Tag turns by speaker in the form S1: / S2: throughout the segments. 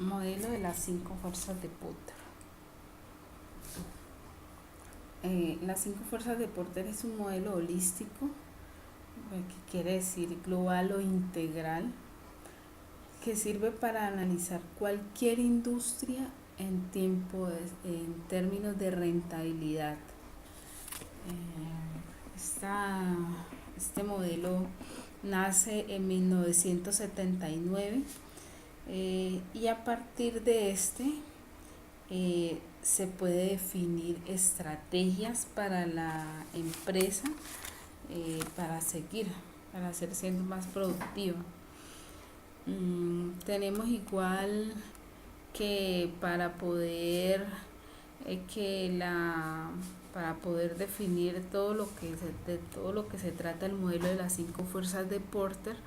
S1: Modelo de las 5 fuerzas de Potter. Las 5 fuerzas de Porter es un modelo holístico, que quiere decir global o integral, que sirve para analizar cualquier industria en términos de rentabilidad. Este modelo nace en 1979, y a partir de se puede definir estrategias para la empresa, para ser siendo más productiva. Tenemos igual que para poder definir de todo lo que se trata el modelo de las 5 fuerzas de Porter,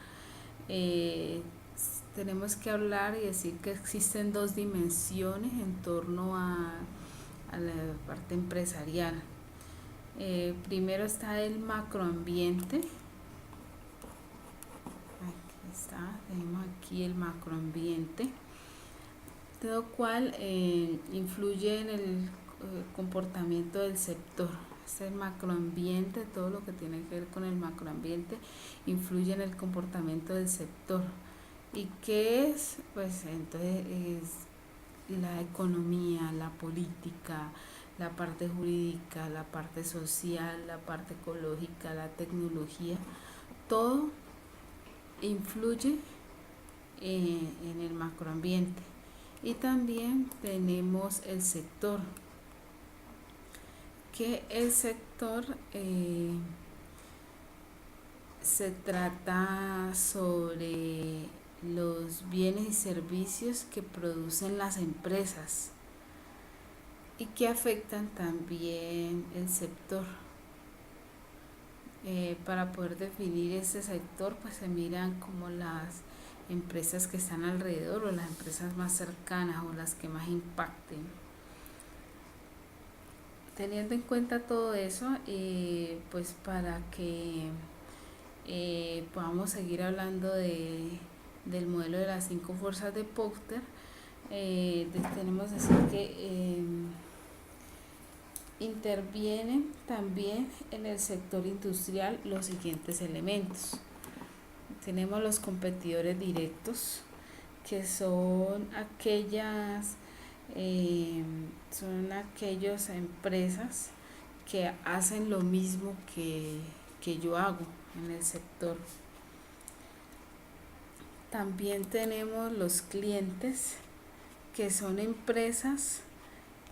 S1: tenemos que hablar y decir que existen 2 dimensiones en torno a la parte empresarial. Primero está el macroambiente. Tenemos aquí el macroambiente, lo cual influye en el comportamiento del sector. Este macroambiente, todo lo que tiene que ver con el macroambiente, influye en el comportamiento del sector. ¿Y qué es? Pues entonces es la economía, la política, la parte jurídica, la parte social, la parte ecológica, la tecnología, todo influye en el macroambiente. Y también tenemos el sector, que el sector se trata sobre los bienes y servicios que producen las empresas y que afectan también el sector. Para poder definir ese sector, pues se miran como las empresas que están alrededor, o las empresas más cercanas, o las que más impacten. Teniendo en cuenta todo eso, pues para que podamos seguir hablando del modelo de las 5 fuerzas de Porter, tenemos que decir que intervienen también en el sector industrial los siguientes elementos. Tenemos los competidores directos, que son aquellas empresas que hacen lo mismo que yo hago en el sector. También tenemos los clientes, que son empresas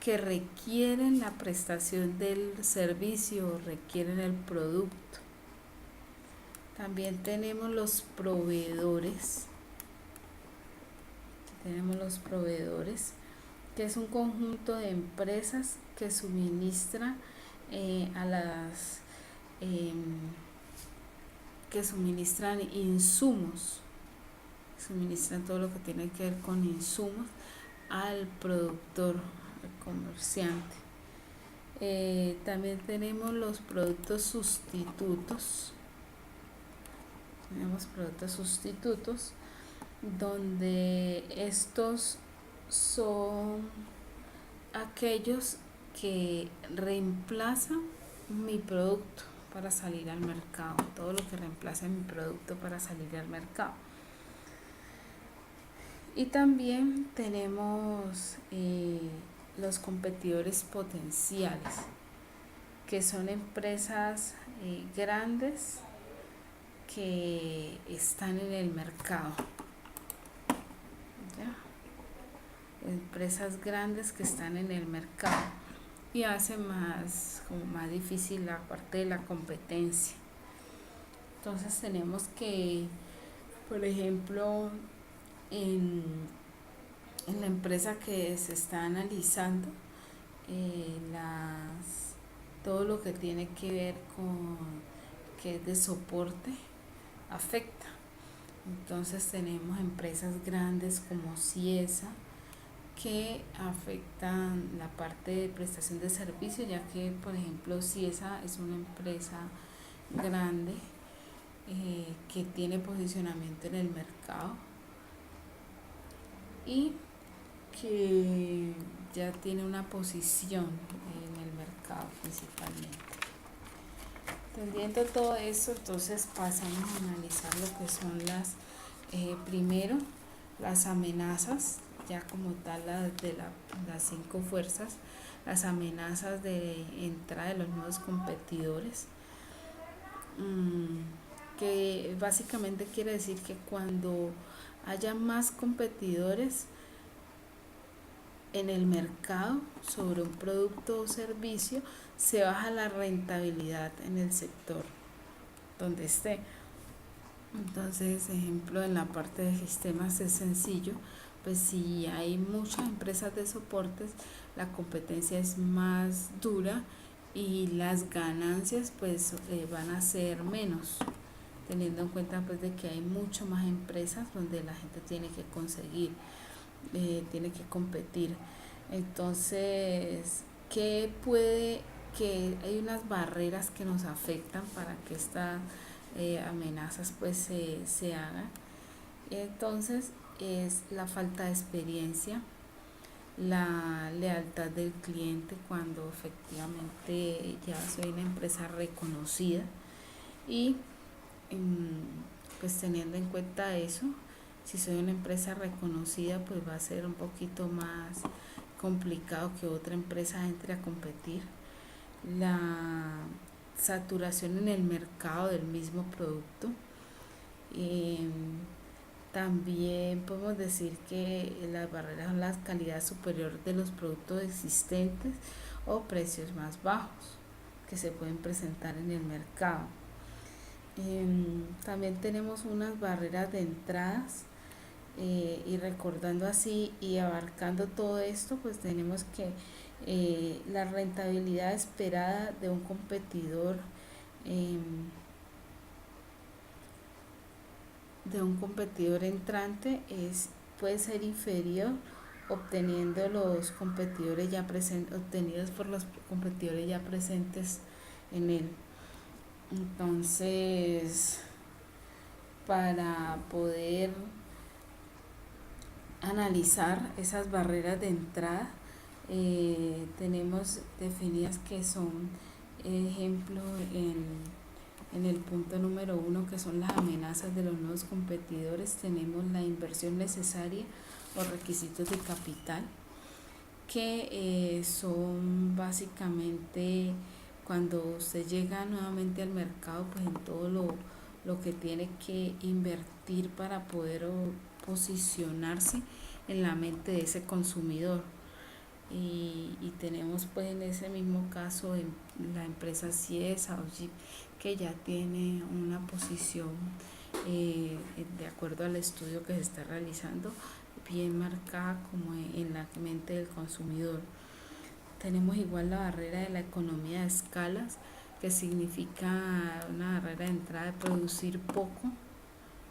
S1: que requieren la prestación del servicio o requieren el producto. También tenemos los proveedores. Que es un conjunto de empresas que suministran insumos, suministran todo lo que tiene que ver con insumos al productor, al comerciante. También tenemos los productos sustitutos. Donde estos son aquellos que reemplazan mi producto para salir al mercado, todo lo que reemplaza mi producto para salir al mercado. Y también tenemos los competidores potenciales, que son empresas grandes que están en el mercado. Empresas grandes que están en el mercado y hace más difícil la parte de la competencia. Entonces tenemos que, por ejemplo, en la empresa que se está analizando, todo lo que tiene que ver con que es de soporte afecta. Entonces tenemos empresas grandes como Ciesa, que afectan la parte de prestación de servicios, ya que, por ejemplo, Ciesa es una empresa grande que tiene posicionamiento en el mercado, y que ya tiene una posición en el mercado principalmente. Entendiendo todo eso, entonces pasamos a analizar lo que son primero, las amenazas, ya como tal las 5 fuerzas, las amenazas de entrada de los nuevos competidores, que básicamente quiere decir que cuando haya más competidores en el mercado sobre un producto o servicio, se baja la rentabilidad en el sector donde esté. Entonces, ejemplo, en la parte de sistemas es sencillo, pues si hay muchas empresas de soportes, la competencia es más dura y las ganancias pues van a ser menos, teniendo en cuenta pues de que hay mucho más empresas donde la gente tiene que conseguir, tiene que competir. Entonces, que hay unas barreras que nos afectan para que estas amenazas pues se hagan? Entonces, es la falta de experiencia, la lealtad del cliente cuando efectivamente ya soy una empresa reconocida y pues teniendo en cuenta eso, si soy una empresa reconocida, pues va a ser un poquito más complicado que otra empresa entre a competir. La saturación en el mercado del mismo producto. Eh, También podemos decir que las barreras son la calidad superior de los productos existentes o precios más bajos que se pueden presentar en el mercado. También tenemos unas barreras de entradas, y recordando así y abarcando todo esto, pues tenemos que la rentabilidad esperada de un competidor entrante puede ser inferior obteniendo los competidores ya obtenidos por los competidores ya presentes en él. Entonces, para poder analizar esas barreras de entrada, tenemos definidas que son, ejemplo, en el punto número 1, que son las amenazas de los nuevos competidores. Tenemos la inversión necesaria o requisitos de capital, que son básicamente cuando se llega nuevamente al mercado, pues en todo lo que tiene que invertir para poder posicionarse en la mente de ese consumidor. Y tenemos pues en ese mismo caso en la empresa Ciesa o Jeep, que ya tiene una posición, de acuerdo al estudio que se está realizando, bien marcada como en la mente del consumidor. Tenemos igual la barrera de la economía de escalas, que significa una barrera de entrada de producir poco.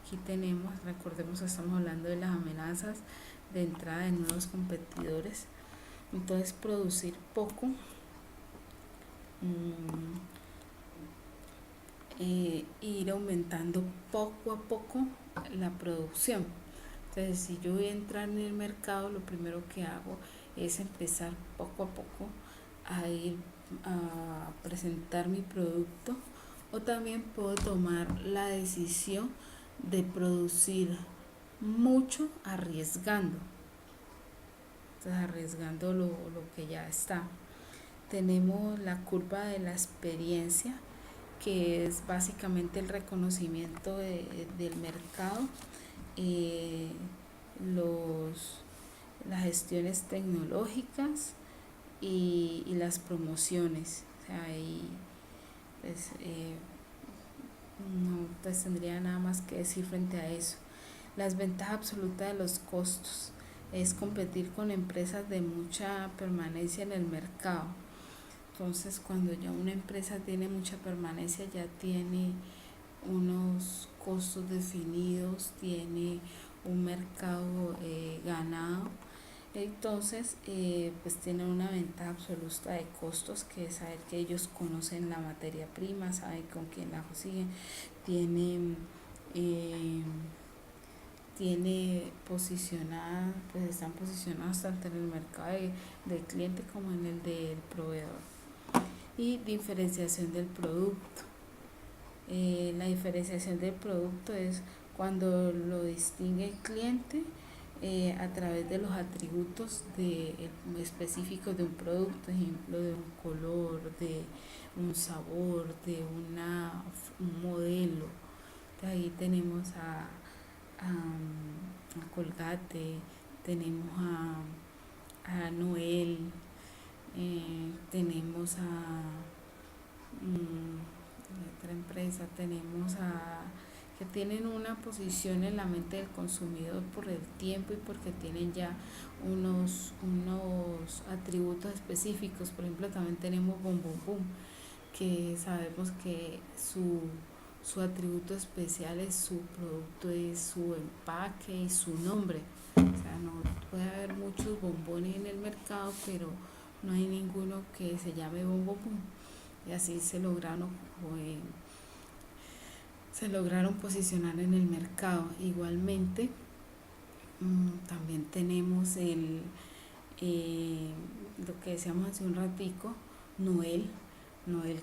S1: Aquí tenemos, recordemos que estamos hablando de las amenazas de entrada de nuevos competidores. Entonces, producir poco, ir aumentando poco a poco la producción. Entonces, si yo voy a entrar en el mercado, lo primero que hago es empezar poco a poco a ir a presentar mi producto, o también puedo tomar la decisión de producir mucho arriesgando. Entonces, arriesgando lo que ya está. Tenemos la curva de la experiencia, que es básicamente el reconocimiento del mercado, las gestiones tecnológicas y las promociones. O sea, ahí pues, no pues tendría nada más que decir frente a eso. Las ventajas absolutas de los costos es competir con empresas de mucha permanencia en el mercado. Entonces, cuando ya una empresa tiene mucha permanencia, ya tiene unos costos definidos, tiene un mercado ganado, entonces pues tiene una ventaja absoluta de costos, que es saber que ellos conocen la materia prima, saben con quién la consiguen, tienen tiene posicionada, pues están posicionadas tanto en el mercado del cliente como en el del proveedor. Y diferenciación del producto. La diferenciación del producto es cuando lo distingue el cliente a través de los atributos específicos de un producto, ejemplo, de un color, de un sabor, de un modelo. Entonces, ahí tenemos a Colgate, tenemos a Noel, tenemos otra empresa, tenemos que tienen una posición en la mente del consumidor por el tiempo y porque tienen ya unos atributos específicos. Por ejemplo, también tenemos Bom Bom Boom, que sabemos que su atributo especial es su producto, es su empaque y su nombre. O sea, no puede haber muchos bombones en el mercado, pero no hay ninguno que se llame Bom Bom Boom. Y así se lograron posicionar en el mercado. Igualmente, también tenemos lo que decíamos hace un ratico, Noel,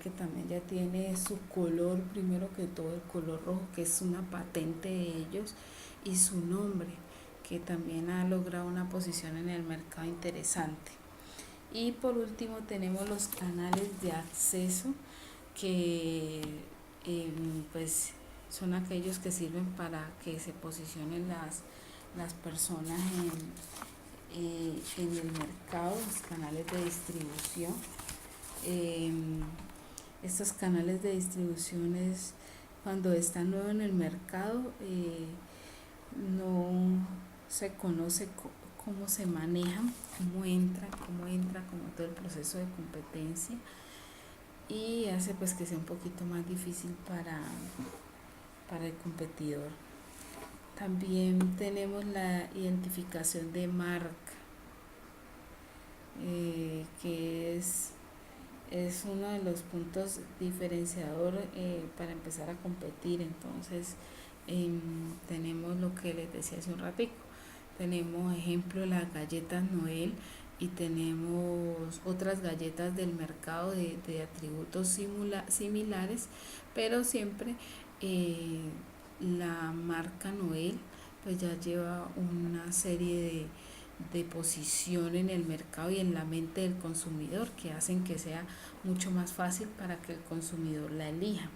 S1: que también ya tiene su color, primero que todo el color rojo, que es una patente de ellos, y su nombre, que también ha logrado una posición en el mercado interesante. Y por último tenemos los canales de acceso, que pues son aquellos que sirven para que se posicionen las personas en el mercado, los canales de distribución. Estos canales de distribución es cuando están nuevo en el mercado, no se conoce cómo se manejan, cómo entra, como todo el proceso de competencia, y hace pues que sea un poquito más difícil para el competidor. También tenemos la identificación de marca, que es uno de los puntos diferenciador para empezar a competir. Entonces tenemos lo que les decía hace un ratico, tenemos ejemplo las galletas Noel, y tenemos otras galletas del mercado de atributos similares, pero siempre la marca Noel pues ya lleva una serie de posición en el mercado y en la mente del consumidor, que hacen que sea mucho más fácil para que el consumidor la elija.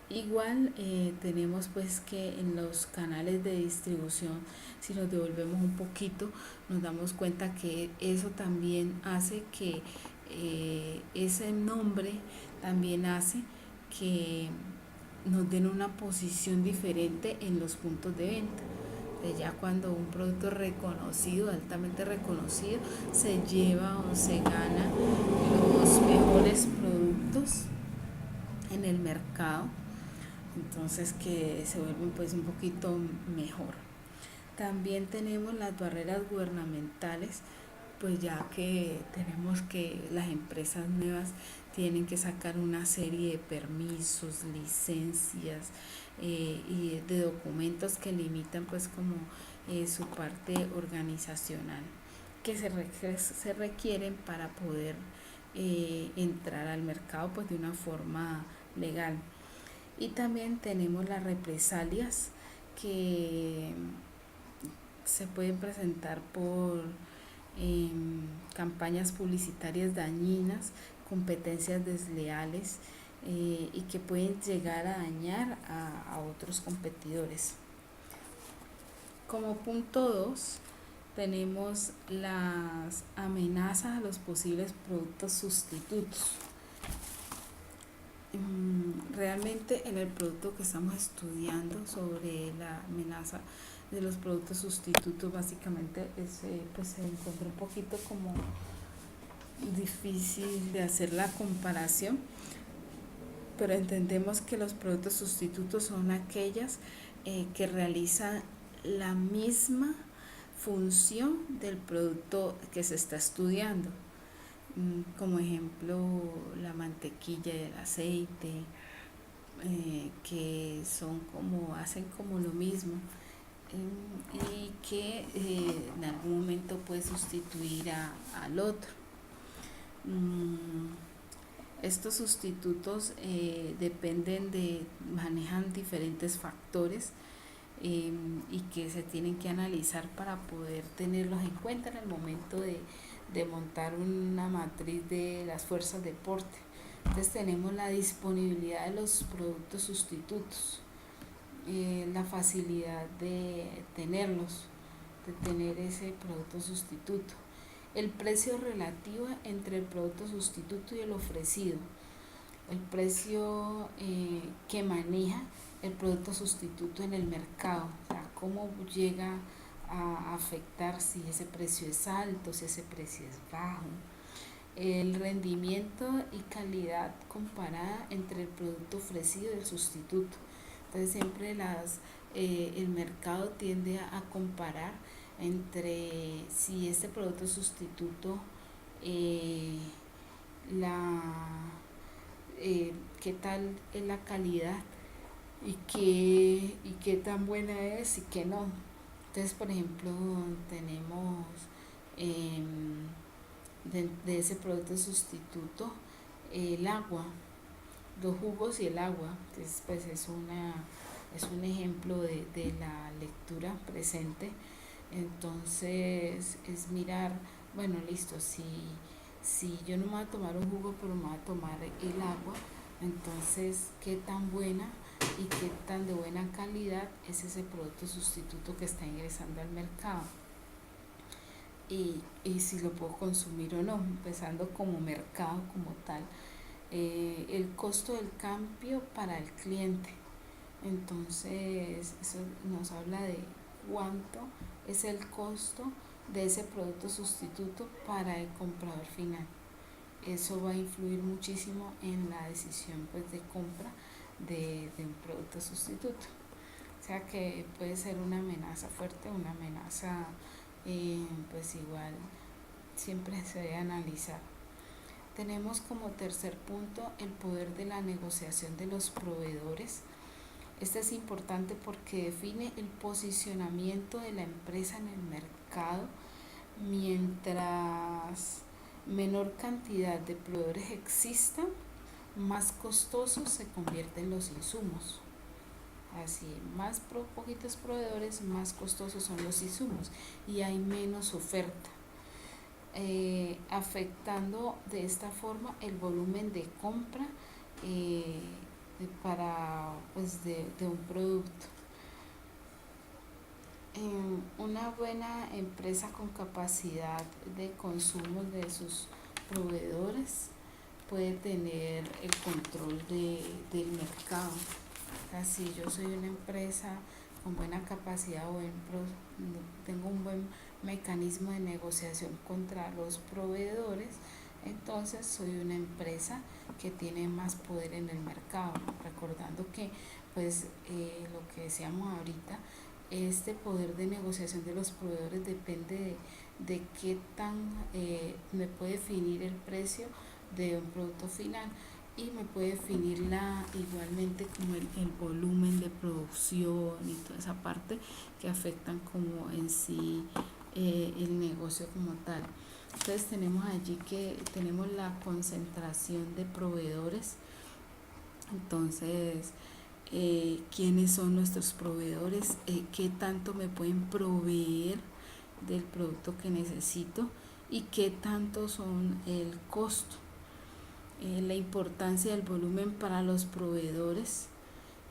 S1: Igual tenemos pues que en los canales de distribución, si nos devolvemos un poquito, nos damos cuenta que eso también hace que ese nombre también hace que nos den una posición diferente en los puntos de venta. Ya cuando un producto reconocido, altamente reconocido, se lleva o se gana los mejores productos en el mercado, entonces que se vuelven pues un poquito mejor. También tenemos las barreras gubernamentales, pues ya que tenemos que las empresas nuevas tienen que sacar una serie de permisos, licencias y de documentos que limitan pues como su parte organizacional, que se requieren para poder entrar al mercado pues de una forma legal. Y también tenemos las represalias, que se pueden presentar por campañas publicitarias dañinas, competencias desleales, y que pueden llegar a dañar a otros competidores. Como punto 2 tenemos las amenazas a los posibles productos sustitutos. Realmente en el producto que estamos estudiando sobre la amenaza de los productos sustitutos, básicamente pues se encontró un poquito como difícil de hacer la comparación, pero entendemos que los productos sustitutos son aquellas que realizan la misma función del producto que se está estudiando, como ejemplo la mantequilla y el aceite, que hacen como lo mismo, y que en algún momento puede sustituir al otro. Estos sustitutos manejan diferentes factores y que se tienen que analizar para poder tenerlos en cuenta en el momento de montar una matriz de las fuerzas de porte. Entonces tenemos la disponibilidad de los productos sustitutos, la facilidad de tenerlos, de tener ese producto sustituto, el precio relativo entre el producto sustituto y el ofrecido, el precio que maneja el producto sustituto en el mercado, o sea, cómo llega a afectar, si ese precio es alto, si ese precio es bajo, el rendimiento y calidad comparada entre el producto ofrecido y el sustituto. Entonces siempre el mercado tiende a comparar entre si este producto sustituto la qué tal es la calidad y qué tan buena es y qué no. Entonces, por ejemplo, tenemos de ese producto sustituto el agua, los jugos y el agua. Entonces, pues es un ejemplo de la lectura presente. Entonces es mirar, bueno, listo, si yo no me voy a tomar un jugo, pero me voy a tomar el agua, entonces qué tan buena y qué tan de buena calidad es ese producto sustituto que está ingresando al mercado, y si lo puedo consumir o no, empezando como mercado como tal. El costo del cambio para el cliente, entonces eso nos habla de cuánto es el costo de ese producto sustituto para el comprador final. Eso va a influir muchísimo en la decisión, pues, de compra de un producto sustituto. O sea que puede ser una amenaza fuerte, una amenaza pues igual siempre se debe analizar. Tenemos como tercer punto el poder de la negociación de los proveedores. Este es importante porque define el posicionamiento de la empresa en el mercado. Mientras menor cantidad de proveedores existan, más costosos se convierten los insumos. Así, poquitos proveedores, más costosos son los insumos y hay menos oferta, afectando de esta forma el volumen de compra de un producto. Una buena empresa con capacidad de consumo de sus proveedores puede tener el control del mercado. O sea, si yo soy una empresa con buena capacidad tengo un buen mecanismo de negociación contra los proveedores, entonces soy una empresa que tiene más poder en el mercado. Recordando que, pues, lo que decíamos ahorita, este poder de negociación de los proveedores depende de qué tan me puede definir el precio de un producto final, y me puede definir igualmente como el volumen de producción y toda esa parte que afectan como en sí el negocio como tal. Entonces tenemos allí que tenemos la concentración de proveedores. Entonces, quiénes son nuestros proveedores, qué tanto me pueden proveer del producto que necesito y qué tanto son el costo. La importancia del volumen para los proveedores.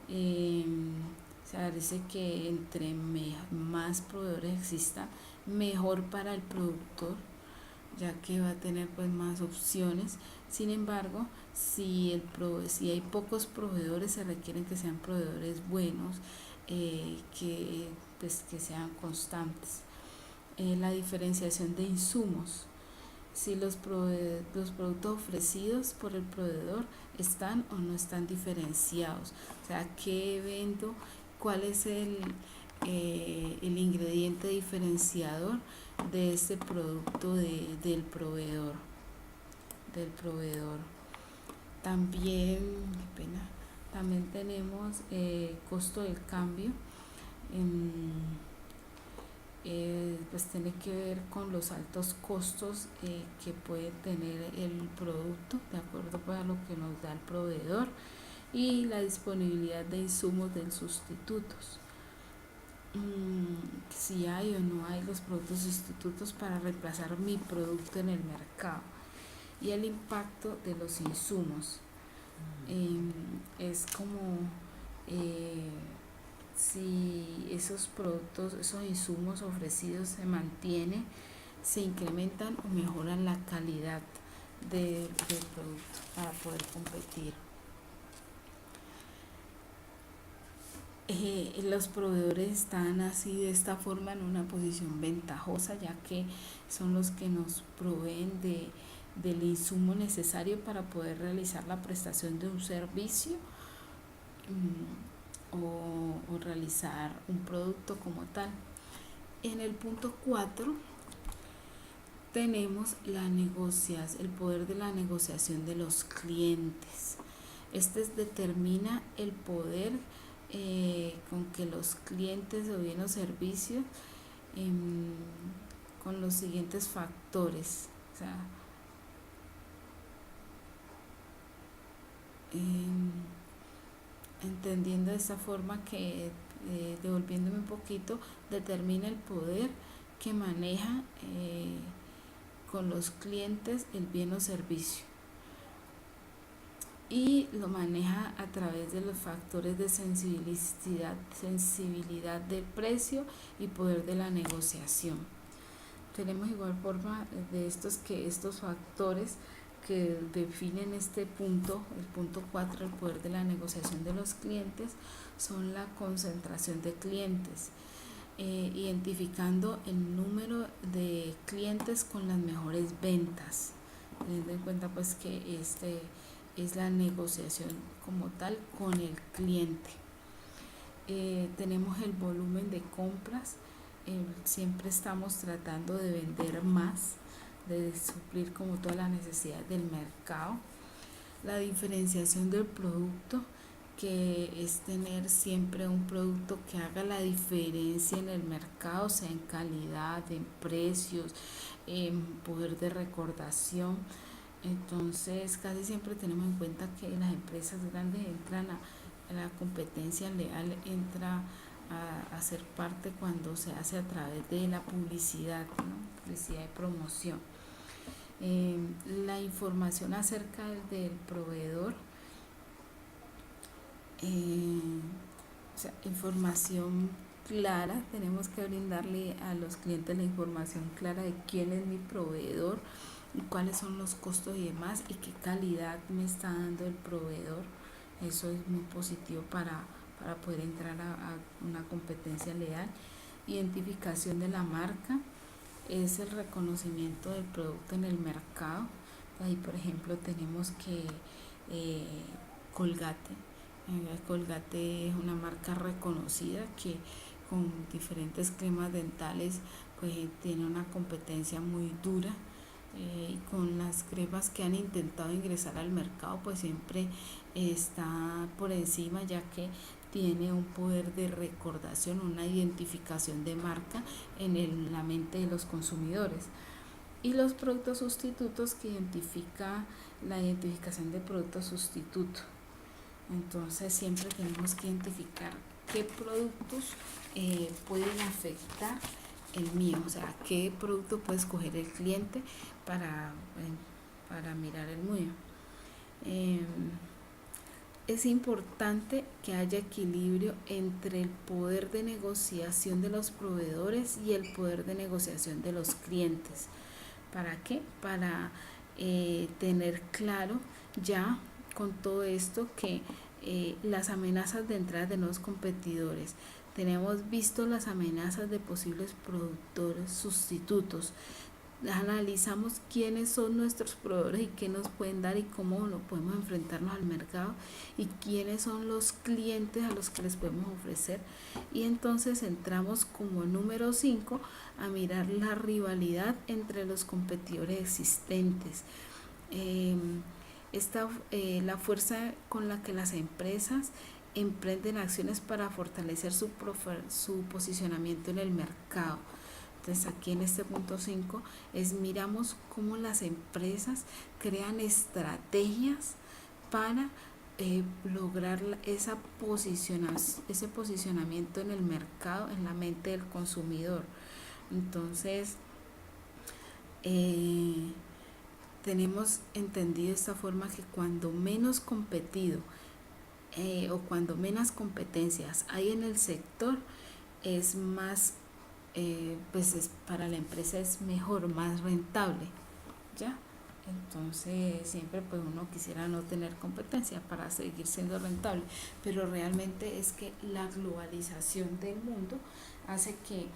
S1: Se dice que entre más proveedores existan, mejor para el productor, ya que va a tener pues más opciones. Sin embargo, si hay pocos proveedores, se requieren que sean proveedores buenos, que sean constantes. La diferenciación de insumos. Si los productos ofrecidos por el proveedor están o no están diferenciados. O sea, qué vendo, cuál es el ingrediente diferenciador de este producto del proveedor. También, también tenemos costo del cambio. pues tiene que ver con los altos costos que puede tener el producto, de acuerdo pues, a lo que nos da el proveedor, y la disponibilidad de insumos de sustitutos. Si hay o no hay los productos sustitutos para reemplazar mi producto en el mercado, y el impacto de los insumos. Es como si esos productos, esos insumos ofrecidos se mantienen, se incrementan o mejoran la calidad del producto para poder competir. Los proveedores están así de esta forma en una posición ventajosa, ya que son los que nos proveen del insumo necesario para poder realizar la prestación de un servicio o realizar un producto como tal. En el punto 4 tenemos el poder de la negociación de los clientes. Determina el poder con que los clientes o bien los servicios con los siguientes factores, o sea, entendiendo de esta forma que devolviéndome un poquito, determina el poder que maneja con los clientes el bien o servicio, y lo maneja a través de los factores de sensibilidad del precio y poder de la negociación. Tenemos igual forma de estos factores que definen este punto, el punto 4, el poder de la negociación de los clientes, son la concentración de clientes, identificando el número de clientes con las mejores ventas, teniendo en cuenta pues que es la negociación como tal con el cliente. Tenemos el volumen de compras, siempre estamos tratando de vender más, de suplir como todas las necesidades del mercado. La diferenciación del producto, que es tener siempre un producto que haga la diferencia en el mercado, sea en calidad, en precios, en poder de recordación. Entonces casi siempre tenemos en cuenta que las empresas grandes entran a la competencia leal, entra a ser parte cuando se hace a través de la publicidad, ¿no? Publicidad y promoción. La información acerca del proveedor, o sea, información clara, tenemos que brindarle a los clientes la información clara de quién es mi proveedor, cuáles son los costos y demás, y qué calidad me está dando el proveedor. Eso es muy positivo para poder entrar a una competencia leal. Identificación de la marca es el reconocimiento del producto en el mercado. Ahí por ejemplo tenemos que Colgate es una marca reconocida que con diferentes cremas dentales pues tiene una competencia muy dura, y con las cremas que han intentado ingresar al mercado pues siempre está por encima, ya que tiene un poder de recordación, una identificación de marca en la mente de los consumidores. Y los productos sustitutos, que identifica la identificación de productos sustitutos. Entonces siempre tenemos que identificar qué productos pueden afectar el mío, o sea, qué producto puede escoger el cliente para mirar el mío. Es importante que haya equilibrio entre el poder de negociación de los proveedores y el poder de negociación de los clientes. ¿Para qué? Para tener claro ya con todo esto que las amenazas de entrada de nuevos competidores. Tenemos visto las amenazas de posibles productores sustitutos. Analizamos quiénes son nuestros proveedores y qué nos pueden dar y cómo lo podemos enfrentarnos al mercado, y quiénes son los clientes a los que les podemos ofrecer, y entonces entramos como número 5 a mirar la rivalidad entre los competidores existentes. La fuerza con la que las empresas emprenden acciones para fortalecer su posicionamiento en el mercado. Entonces aquí en este punto 5 miramos cómo las empresas crean estrategias para lograr ese posicionamiento en el mercado, en la mente del consumidor. Entonces, tenemos entendido de esta forma que cuando menos competido o cuando menos competencias hay en el sector, es más, para la empresa es mejor, más rentable, ¿ya? Entonces siempre pues uno quisiera no tener competencia para seguir siendo rentable, pero realmente es que la globalización del mundo hace que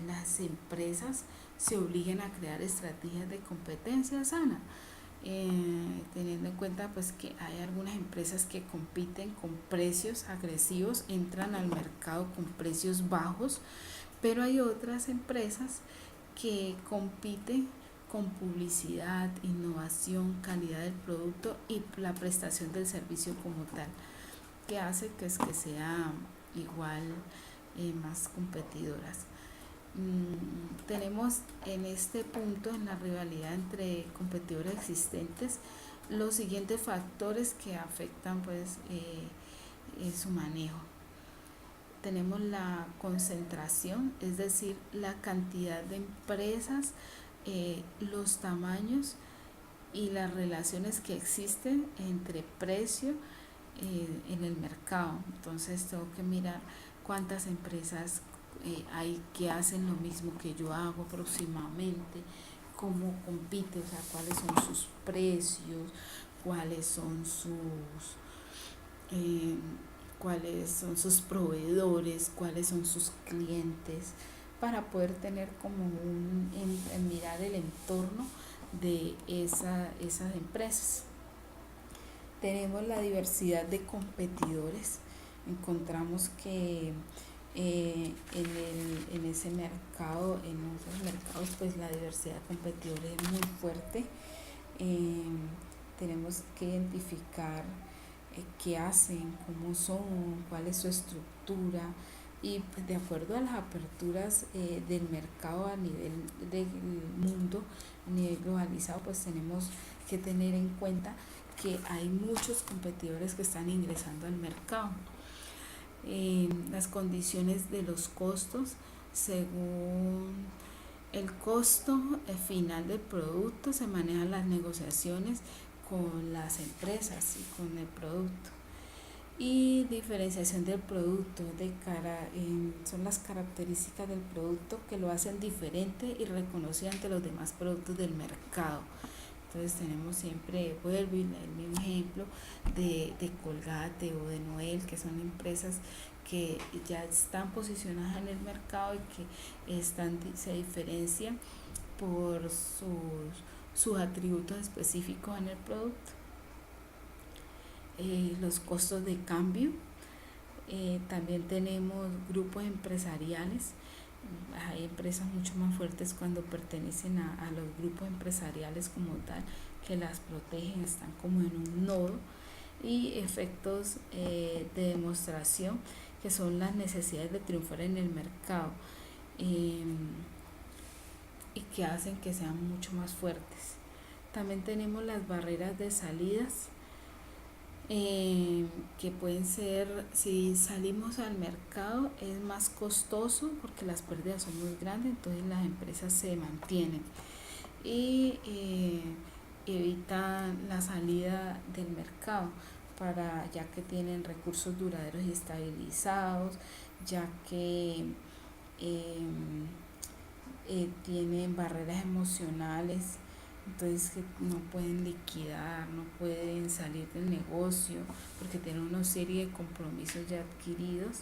S1: las empresas se obliguen a crear estrategias de competencia sana, teniendo en cuenta pues que hay algunas empresas que compiten con precios agresivos, entran al mercado con precios bajos, pero hay otras empresas que compiten con publicidad, innovación, calidad del producto y la prestación del servicio como tal, que hace que sea igual más competidoras. Tenemos en este punto, en la rivalidad entre competidores existentes, los siguientes factores que afectan pues su manejo. Tenemos la concentración, es decir, la cantidad de empresas, los tamaños y las relaciones que existen entre precio en el mercado. Entonces tengo que mirar cuántas empresas hay que hacen lo mismo que yo hago aproximadamente, cómo compite, o sea, cuáles son sus precios, cuáles son eh, cuáles son sus proveedores, cuáles son sus clientes, para poder tener como en mirar el entorno de esas empresas. Tenemos la diversidad de competidores. Encontramos que en ese mercado, en otros mercados, pues la diversidad de competidores es muy fuerte. Tenemos que identificar qué hacen, cómo son, cuál es su estructura, y pues, de acuerdo a las aperturas del mercado a nivel del mundo, a nivel globalizado, pues tenemos que tener en cuenta que hay muchos competidores que están ingresando al mercado. Las condiciones de los costos, según el costo final del producto, se manejan las negociaciones con las empresas y con el producto. Y diferenciación del producto, son las características del producto que lo hacen diferente y reconocido ante los demás productos del mercado. Entonces tenemos siempre, vuelvo el mismo ejemplo de Colgate o de Noel, que son empresas que ya están posicionadas en el mercado y que se diferencian por sus atributos específicos en el producto. Los costos de cambio, también tenemos grupos empresariales. Hay empresas mucho más fuertes cuando pertenecen a los grupos empresariales como tal, que las protegen, están como en un nodo. Y efectos de demostración, que son las necesidades de triunfar en el mercado, y que hacen que sean mucho más fuertes. También tenemos las barreras de salidas, que pueden ser, si salimos al mercado es más costoso porque las pérdidas son muy grandes, entonces las empresas se mantienen y evitan la salida del mercado, ya que tienen recursos duraderos y estabilizados, ya que tienen barreras emocionales, entonces que no pueden liquidar, no pueden salir del negocio porque tienen una serie de compromisos ya adquiridos,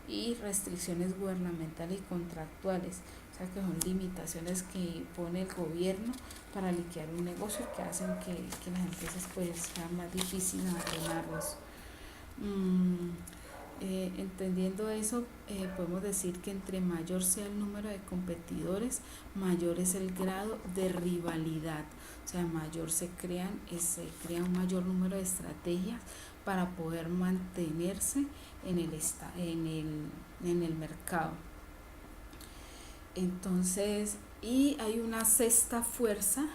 S1: y restricciones gubernamentales y contractuales, o sea que son limitaciones que pone el gobierno para liquidar un negocio, que hacen que las empresas pues sea más difícil mantenerlos. Entendiendo eso, podemos decir que entre mayor sea el número de competidores, mayor es el grado de rivalidad, o sea, se crea un mayor número de estrategias para poder mantenerse en el mercado. Entonces, y hay una sexta fuerza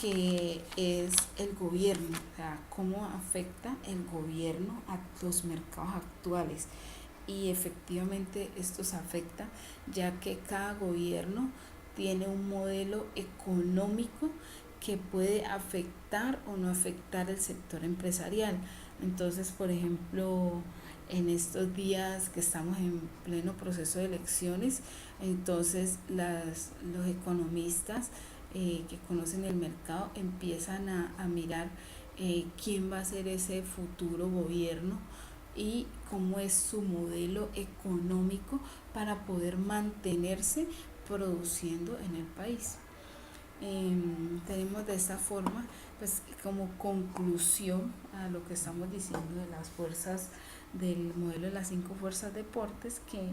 S1: que es el gobierno, o sea, cómo afecta el gobierno a los mercados actuales. Y efectivamente esto se afecta ya que cada gobierno tiene un modelo económico que puede afectar o no afectar el sector empresarial. Entonces, por ejemplo, en estos días que estamos en pleno proceso de elecciones, entonces los economistas que conocen el mercado empiezan a mirar quién va a ser ese futuro gobierno y cómo es su modelo económico para poder mantenerse produciendo en el país. Tenemos de esta forma, pues como conclusión a lo que estamos diciendo de las fuerzas del modelo de las 5 fuerzas deportes, que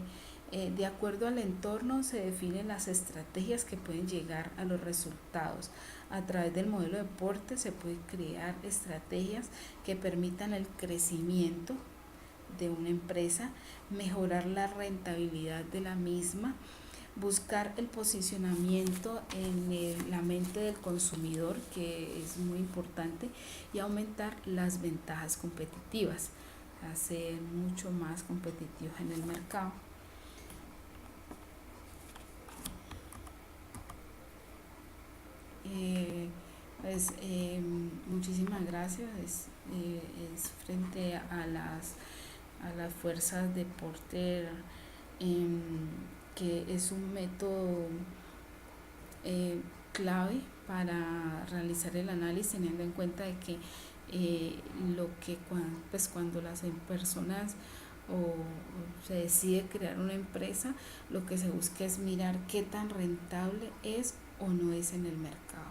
S1: de acuerdo al entorno se definen las estrategias que pueden llegar a los resultados. A través del modelo de deporte se puede crear estrategias que permitan el crecimiento de una empresa, mejorar la rentabilidad de la misma, buscar el posicionamiento en la mente del consumidor, que es muy importante, y aumentar las ventajas competitivas, hacer mucho más competitivos en el mercado. Eh, Muchísimas gracias. Es frente a las fuerzas de Porter, em, que es un método clave para realizar el análisis, teniendo en cuenta de que pues cuando las personas o se decide crear una empresa, lo que se busca es mirar qué tan rentable es o no es en el mercado.